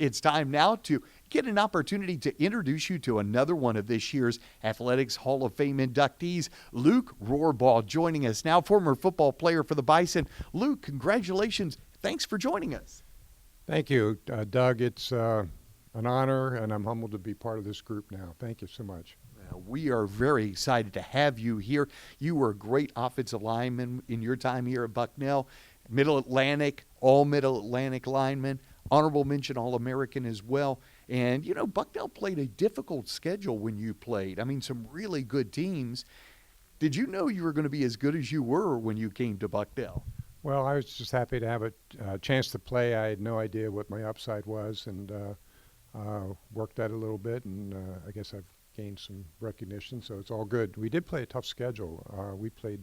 It's time now to get an opportunity to introduce you to another one of this year's Athletics Hall of Fame inductees, Luke Rohrbaugh, joining us now, former football player for the Bison. Luke, congratulations. Thanks for joining us. Thank you, Doug. It's an honor, and I'm humbled to be part of this group now. Thank you so much. We are very excited to have you here. You were a great offensive lineman in your time here at Bucknell, Middle Atlantic, all Middle Atlantic lineman, honorable mention All-American as well. And, you know, Bucknell played a difficult schedule when you played. I mean, some really good teams. Did you know you were going to be as good as you were when you came to Bucknell? Well, I was just happy to have a chance to play. I had no idea what my upside was, and worked at it a little bit, and I guess I've gained some recognition, so it's all good. We did play a tough schedule. We played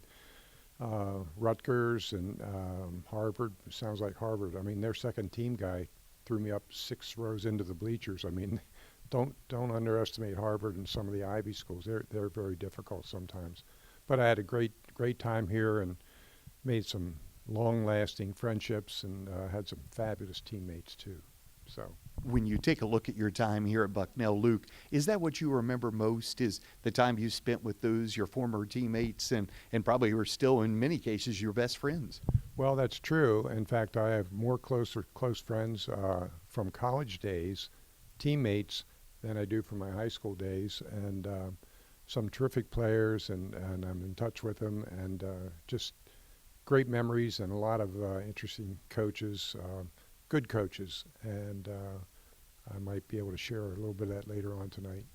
Rutgers and Harvard. It sounds like Harvard. I mean, their second team guy threw me up 6 rows into the bleachers. I mean, don't underestimate Harvard and some of the Ivy schools. They're very difficult sometimes. But I had a great time here and made some long-lasting friendships and had some fabulous teammates too. So when you take a look at your time here at Bucknell, Luke, is that what you remember most, is the time you spent with those, your former teammates, and probably were still in many cases your best friends? Well, that's true. In fact, I have more close friends from college days, teammates, than I do from my high school days, and some terrific players, and I'm in touch with them, and just great memories and a lot of interesting coaches, good coaches, and I might be able to share a little bit of that later on tonight.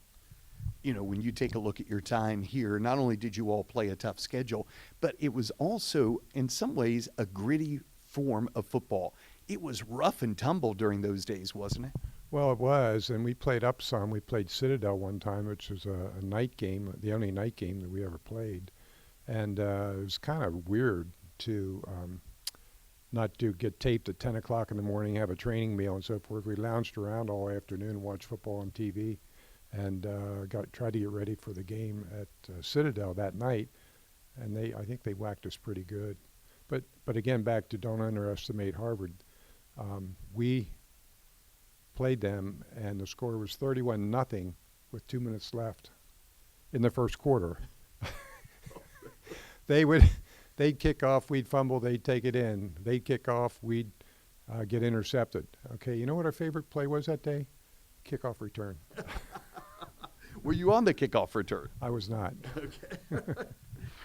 You know, when you take a look at your time here, not only did you all play a tough schedule, but it was also, in some ways, a gritty form of football. It was rough and tumble during those days, wasn't it? Well, it was, and we played up some. We played Citadel one time, which was a night game, the only night game that we ever played. And it was kind of weird to not get taped at 10 o'clock in the morning, have a training meal and so forth. We lounged around all afternoon and watched football on TV, and tried to get ready for the game at Citadel that night. And I think they whacked us pretty good. But again, back to don't underestimate Harvard. We played them, and the score was 31-0 with 2 minutes left in the first quarter. They'd kick off, we'd fumble, they'd take it in. They'd kick off, we'd get intercepted. Okay, you know what our favorite play was that day? Kickoff return. Were you on the kickoff return? I was not. Okay.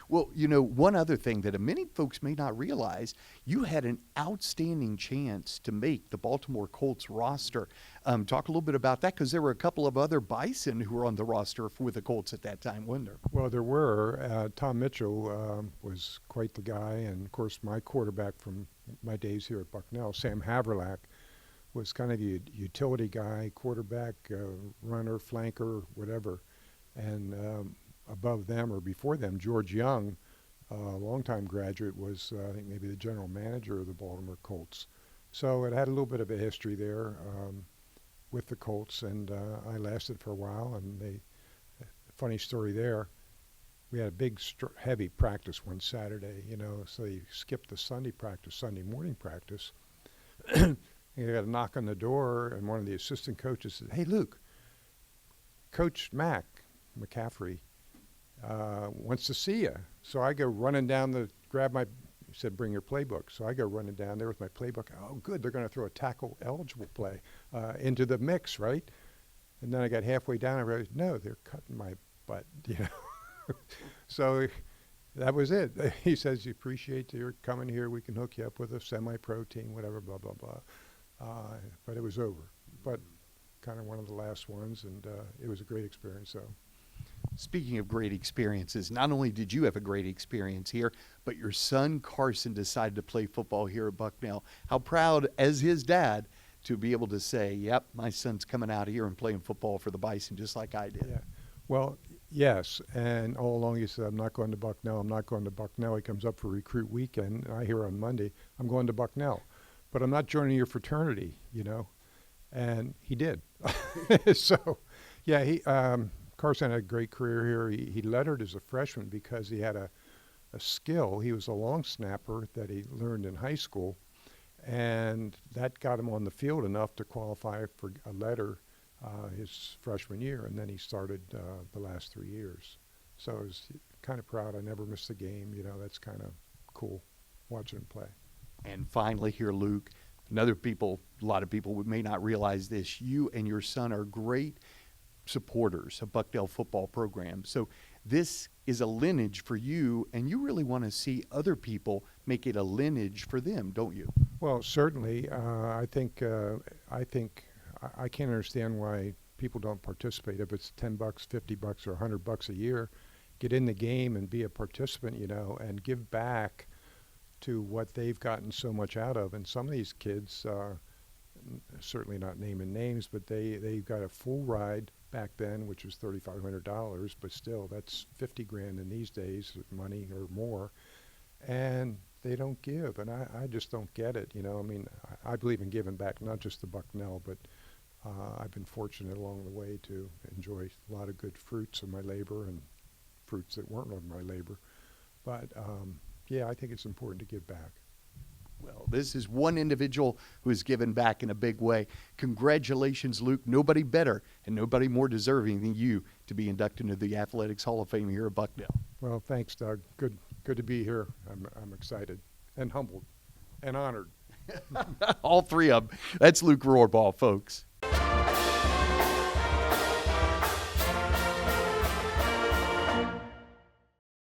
Well, you know, one other thing that many folks may not realize, you had an outstanding chance to make the Baltimore Colts roster. Talk a little bit about that, because there were a couple of other Bison who were on the roster with the Colts at that time, wasn't there? Well, there were. Tom Mitchell was quite the guy, and of course my quarterback from my days here at Bucknell, Sam Haverlack, was kind of the utility guy, quarterback, runner, flanker, whatever. And above them, or before them, George Young, a longtime graduate, was I think maybe the general manager of the Baltimore Colts. So it had a little bit of a history there with the Colts, and I lasted for a while. And funny story there, we had a big heavy practice one Saturday, you know, so they skipped the Sunday morning practice. You got a knock on the door, and one of the assistant coaches said, "Hey, Luke, Coach McCaffrey wants to see you." So I go running down he said, "Bring your playbook." So I go running down there with my playbook. Oh, good, they're going to throw a tackle eligible play into the mix, right? And then I got halfway down, I realized, no, they're cutting my butt, you know. So that was it. He says, "You appreciate your coming here. We can hook you up with a semi-pro team, whatever, blah, blah, blah." But it was over. But kind of one of the last ones, and it was a great experience, so. Speaking of great experiences, not only did you have a great experience here, but your son Carson decided to play football here at Bucknell. How proud, as his dad, to be able to say, "Yep, my son's coming out here and playing football for the Bison just like I did." Yeah. Well, yes, and all along he said, "I'm not going to Bucknell, I'm not going to Bucknell." He comes up for recruit weekend, and I hear on Monday, "I'm going to Bucknell, but I'm not joining your fraternity," you know. And he did. So, yeah, Carson had a great career here. He lettered as a freshman because he had a skill. He was a long snapper that he learned in high school, And that got him on the field enough to qualify for a letter his freshman year, and then he started the last 3 years. So I was kind of proud. I never missed a game. You know, that's kind of cool watching him play. And finally here, Luke, a lot of people may not realize this. You and your son are great supporters of Bucknell football program. So this is a lineage for you, and you really want to see other people make it a lineage for them, don't you? Well, certainly. I think I can't understand why people don't participate. If it's $10, $50, or $100 a year, get in the game and be a participant, you know, and give back to what they've gotten so much out of. And some of these kids, certainly not naming names, but they got a full ride back then, which was $3,500, but still that's 50 grand in these days, money or more, and they don't give. And I just don't get it. You know, I mean, I believe in giving back, not just to Bucknell, but I've been fortunate along the way to enjoy a lot of good fruits of my labor and fruits that weren't of my labor. But yeah, I think it's important to give back. Well, this is one individual who has given back in a big way. Congratulations, Luke. Nobody better and nobody more deserving than you to be inducted into the Athletics Hall of Fame here at Bucknell. Well, thanks, Doug. Good to be here. I'm excited and humbled and honored. All three of them. That's Luke Rohrbaugh, folks.